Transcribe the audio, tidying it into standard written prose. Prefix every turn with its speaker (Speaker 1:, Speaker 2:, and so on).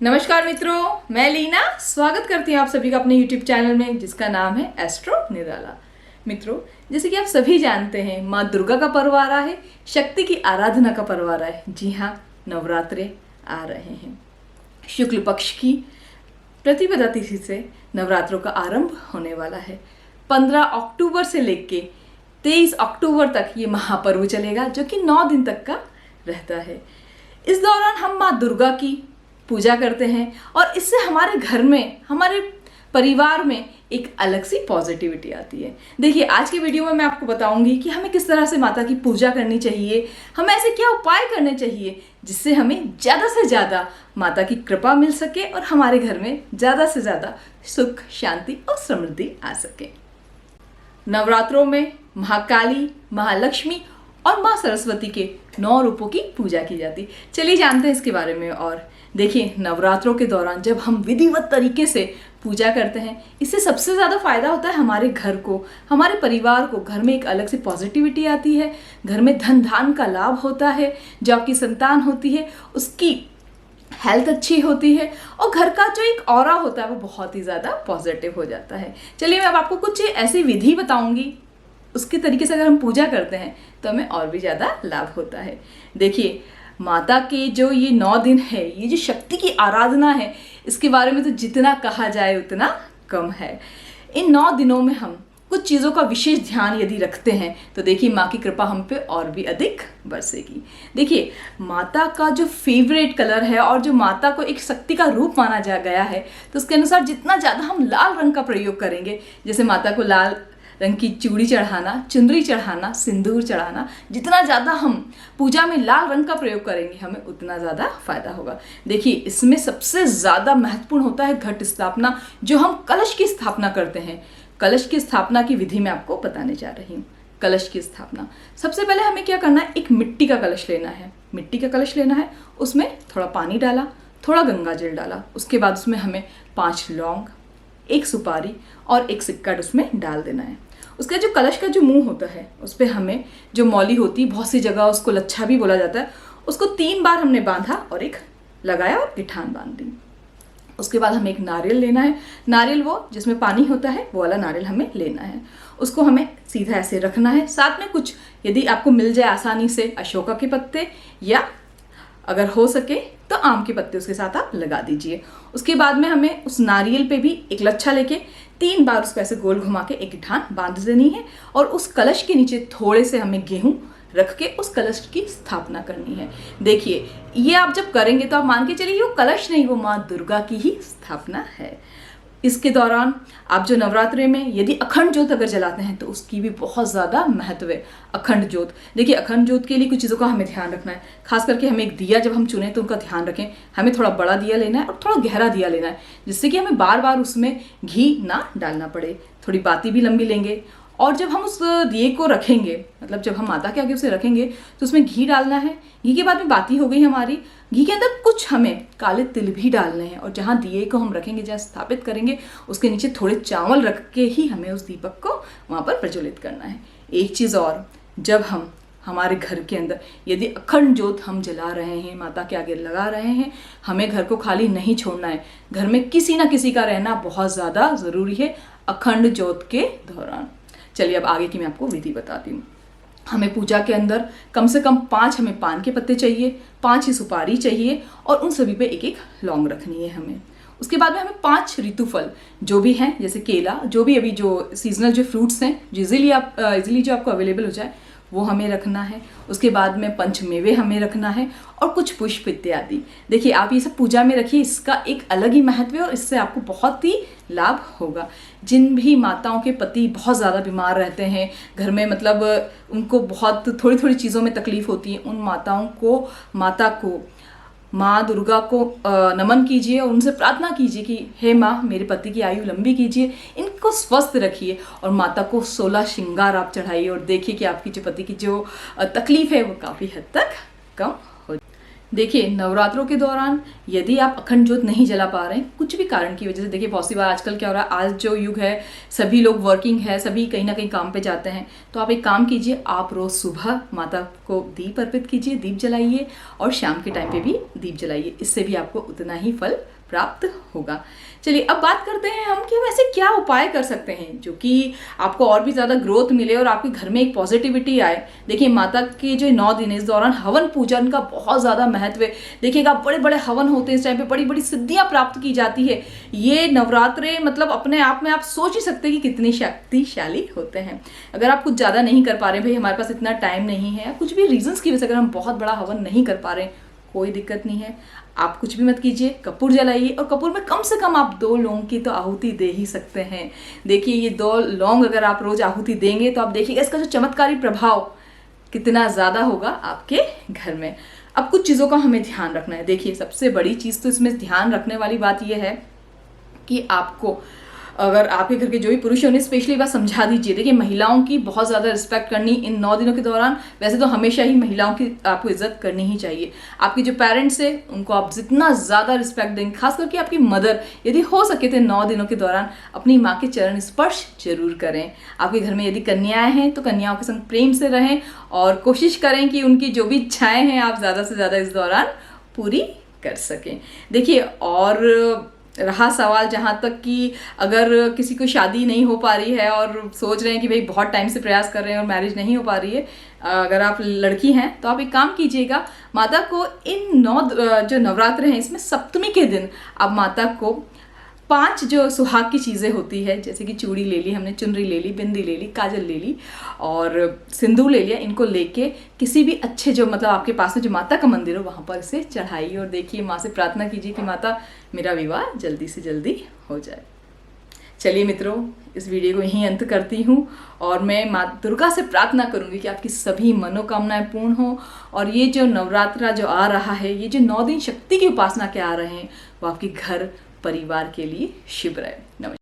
Speaker 1: नमस्कार मित्रों, मैं लीना स्वागत करती हूँ आप सभी का अपने YouTube चैनल में जिसका नाम है एस्ट्रो निराला। मित्रों, जैसे कि आप सभी जानते हैं, माँ दुर्गा का पर्व आ रहा है, शक्ति की आराधना का पर्व आ रहा है। जी हाँ, नवरात्रे आ रहे हैं। शुक्ल पक्ष की प्रतिपदा तिथि से नवरात्रों का आरंभ होने वाला है। 15 अक्टूबर से लेके 23 अक्टूबर तक ये महापर्व चलेगा, जो कि 9 दिन तक का रहता है। इस दौरान हम माँ दुर्गा की पूजा करते हैं और इससे हमारे घर में, हमारे परिवार में एक अलग सी पॉजिटिविटी आती है। देखिए, आज के वीडियो में मैं आपको बताऊंगी कि हमें किस तरह से माता की पूजा करनी चाहिए, हमें ऐसे क्या उपाय करने चाहिए जिससे हमें ज़्यादा से ज़्यादा माता की कृपा मिल सके और हमारे घर में ज़्यादा से ज़्यादा सुख, शांति और समृद्धि आ सके। नवरात्रों में महाकाली, महालक्ष्मी और माँ सरस्वती के 9 रूपों की पूजा की जाती। चलिए जानते हैं इसके बारे में। और देखिए, नवरात्रों के दौरान जब हम विधिवत तरीके से पूजा करते हैं, इससे सबसे ज़्यादा फायदा होता है हमारे घर को, हमारे परिवार को। घर में एक अलग से पॉजिटिविटी आती है, घर में धन धान का लाभ होता है, जो आपकी संतान होती है उसकी हेल्थ अच्छी होती है और घर का जो एक ऑरा होता है वो बहुत ही ज़्यादा पॉजिटिव हो जाता है। चलिए, मैं अब आपको कुछ ऐसी विधि बताऊंगी, उसके तरीके से अगर हम पूजा करते हैं तो हमें और भी ज़्यादा लाभ होता है। देखिए, माता के जो ये 9 दिन है, ये जो शक्ति की आराधना है, इसके बारे में तो जितना कहा जाए उतना कम है। इन 9 दिनों में हम कुछ चीज़ों का विशेष ध्यान यदि रखते हैं तो देखिए, माँ की कृपा हम पे और भी अधिक बरसेगी। देखिए, माता का जो फेवरेट कलर है और जो माता को एक शक्ति का रूप माना जा गया है, तो उसके अनुसार जितना ज़्यादा हम लाल रंग का प्रयोग करेंगे, जैसे माता को लाल रंग की चूड़ी चढ़ाना, चुनरी चढ़ाना, सिंदूर चढ़ाना, जितना ज़्यादा हम पूजा में लाल रंग का प्रयोग करेंगे, हमें उतना ज़्यादा फायदा होगा। देखिए, इसमें सबसे ज़्यादा महत्वपूर्ण होता है घट स्थापना, जो हम कलश की स्थापना करते हैं। कलश की स्थापना की विधि मैं आपको बताने जा रही हूँ। कलश की स्थापना, सबसे पहले हमें क्या करना है, एक मिट्टी का कलश लेना है। मिट्टी का कलश लेना है, उसमें थोड़ा पानी डाला, थोड़ा गंगा जल डाला। उसके बाद उसमें हमें 5 लौंग, 1 सुपारी और 1 सिक्का उसमें डाल देना है। उसका जो कलश का जो मुंह होता है, उस पर हमें जो मौली होती है, बहुत सी जगह उसको लच्छा भी बोला जाता है, उसको 3 बार हमने बांधा और एक लगाया और गिठान बांध दी। उसके बाद हमें एक नारियल लेना है। नारियल वो जिसमें पानी होता है, वो वाला नारियल हमें लेना है। उसको हमें सीधा ऐसे रखना है। साथ में कुछ, यदि आपको मिल जाए आसानी से, अशोका के पत्ते या अगर हो सके तो आम के पत्ते उसके साथ आप लगा दीजिए। उसके बाद में हमें उस नारियल पे भी एक लच्छा लेके 3 बार उसको ऐसे गोल घुमा के एक गिठान बांध देनी है और उस कलश के नीचे थोड़े से हमें गेहूं रख के उस कलश की स्थापना करनी है। देखिए, ये आप जब करेंगे तो आप मान के चलिए, वो कलश नहीं, वो माँ दुर्गा की ही स्थापना है। इसके दौरान आप जो नवरात्रे में यदि अखंड ज्योत अगर जलाते हैं तो उसकी भी बहुत ज़्यादा महत्व है। अखंड ज्योत, देखिए, अखंड ज्योत के लिए कुछ चीज़ों का हमें ध्यान रखना है। खास करके हमें एक दिया जब हम चुने तो उनका ध्यान रखें। हमें थोड़ा बड़ा दिया लेना है और थोड़ा गहरा दिया लेना है, जिससे कि हमें बार बार उसमें घी ना डालना पड़े। थोड़ी बाती भी लंबी लेंगे और जब हम उस दिए को रखेंगे, मतलब जब हम माता के आगे उसे रखेंगे, तो उसमें घी डालना है। घी के बाद में बाती हो गई हमारी। घी के अंदर कुछ हमें काले तिल भी डालने हैं और जहाँ दिए को हम रखेंगे, जहाँ स्थापित करेंगे, उसके नीचे थोड़े चावल रख के ही हमें उस दीपक को वहाँ पर प्रज्वलित करना है। एक चीज़ और, जब हम हमारे घर के अंदर यदि अखंड ज्योत हम जला रहे हैं, माता के आगे लगा रहे हैं, हमें घर को खाली नहीं छोड़ना है। घर में किसी ना किसी का रहना बहुत ज़्यादा ज़रूरी है अखंड ज्योत के दौरान। चलिए, अब आगे की मैं आपको विधि बताती हूँ। हमें पूजा के अंदर कम से कम 5 हमें पान के पत्ते चाहिए, 5 ही सुपारी चाहिए और उन सभी पे एक एक लौंग रखनी है हमें। उसके बाद में हमें 5 ऋतुफल जो भी हैं, जैसे केला, जो भी अभी जो सीजनल जो फ्रूट्स हैं, जो इजीली जो आपको अवेलेबल हो जाए, वो हमें रखना है। उसके बाद में पंचमेवे हमें रखना है और कुछ पुष्प इत्यादि। देखिए, आप ये सब पूजा में रखिए, इसका एक अलग ही महत्व है और इससे आपको बहुत ही लाभ होगा। जिन भी माताओं के पति बहुत ज़्यादा बीमार रहते हैं घर में, मतलब उनको बहुत थोड़ी थोड़ी चीज़ों में तकलीफ होती है, उन माताओं को, माता को, माँ दुर्गा को नमन कीजिए और उनसे प्रार्थना कीजिए कि हे माँ, मेरे पति की आयु लंबी कीजिए, इनको स्वस्थ रखिए। और माता को 16 श्रृंगार आप चढ़ाइए और देखिए कि आपकी जो पति की जो तकलीफ है वो काफ़ी हद तक कम हो। देखिए, नवरात्रों के दौरान यदि आप अखंड ज्योत नहीं जला पा रहे हैं कुछ भी कारण की वजह से, देखिए बहुत सी बार आजकल क्या हो रहा है, आज जो युग है सभी लोग वर्किंग है, सभी कहीं ना कहीं काम पे जाते हैं, तो आप एक काम कीजिए, आप रोज सुबह माता को दीप अर्पित कीजिए, दीप जलाइए और शाम के टाइम पे भी दीप जलाइए, इससे भी आपको उतना ही फल प्राप्त होगा। चलिए अब बात करते हैं हम कि हम ऐसे क्या उपाय कर सकते हैं जो कि आपको और भी ज़्यादा ग्रोथ मिले और आपके घर में एक पॉजिटिविटी आए। देखिए, माता के जो 9 दिन इस दौरान हवन पूजन का बहुत ज़्यादा महत्व है। देखिएगा, बड़े बड़े हवन होते हैं इस टाइम पे, बड़ी बड़ी सिद्धियां प्राप्त की जाती है। ये नवरात्रे मतलब अपने आप में आप सोच ही सकते हैं कि कितनी शक्तिशाली होते हैं। अगर आप कुछ ज़्यादा नहीं कर पा रहे, भाई हमारे पास इतना टाइम नहीं है, कुछ भी रीजंस की वजह से अगर हम बहुत बड़ा हवन नहीं कर पा रहे, कोई दिक्कत नहीं है, आप कुछ भी मत कीजिए, कपूर जलाइए और कपूर में कम से कम आप 2 लौंग की तो आहुति दे ही सकते हैं। देखिए, ये 2 लौंग अगर आप रोज आहुति देंगे तो आप देखिएगा इसका जो चमत्कारी प्रभाव कितना ज़्यादा होगा आपके घर में। अब कुछ चीज़ों का हमें ध्यान रखना है। देखिए, सबसे बड़ी चीज़ तो इसमें ध्यान रखने वाली बात यह है कि आपको, अगर आपके घर के जो भी पुरुष हैं उन्हें स्पेशली बात समझा दीजिए। देखिए, महिलाओं की बहुत ज़्यादा रिस्पेक्ट करनी इन 9 दिनों के दौरान, वैसे तो हमेशा ही महिलाओं की आपको इज्जत करनी ही चाहिए। आपके जो पेरेंट्स हैं उनको आप जितना ज़्यादा रिस्पेक्ट देंगे, खास करके आपकी मदर, यदि हो सके तो 9 दिनों के दौरान अपनी माँ के चरण स्पर्श जरूर करें। आपके घर में यदि कन्याएं हैं तो कन्याओं के संग प्रेम से रहें और कोशिश करें कि उनकी जो भी इच्छाएं हैं आप ज़्यादा से ज़्यादा इस दौरान पूरी कर सकें। देखिए, और रहा सवाल जहाँ तक कि अगर किसी को शादी नहीं हो पा रही है और सोच रहे हैं कि भाई बहुत टाइम से प्रयास कर रहे हैं और मैरिज नहीं हो पा रही है, अगर आप लड़की हैं तो आप एक काम कीजिएगा, माता को इन 9 जो नवरात्र हैं इसमें सप्तमी के दिन आप माता को 5 जो सुहाग की चीज़ें होती है, जैसे कि चूड़ी ले ली हमने, चुनरी ले ली, बिंदी ले ली, काजल ले ली और सिंदूर ले लिया, इनको लेके किसी भी अच्छे जो मतलब आपके पास में जो माता का मंदिर हो वहाँ पर इसे चढ़ाइए और देखिए, माँ से प्रार्थना कीजिए कि माता मेरा विवाह जल्दी से जल्दी हो जाए। चलिए मित्रों, इस वीडियो को यहीं अंत करती हूँ और मैं माँ दुर्गा से प्रार्थना करूँगी कि आपकी सभी मनोकामनाएं पूर्ण हो और ये जो नवरात्रा जो आ रहा है, ये जो 9 दिन शक्ति की उपासना के आ रहे हैं, वो आपके घर परिवार के लिए शुभ रहे। नमस्कार।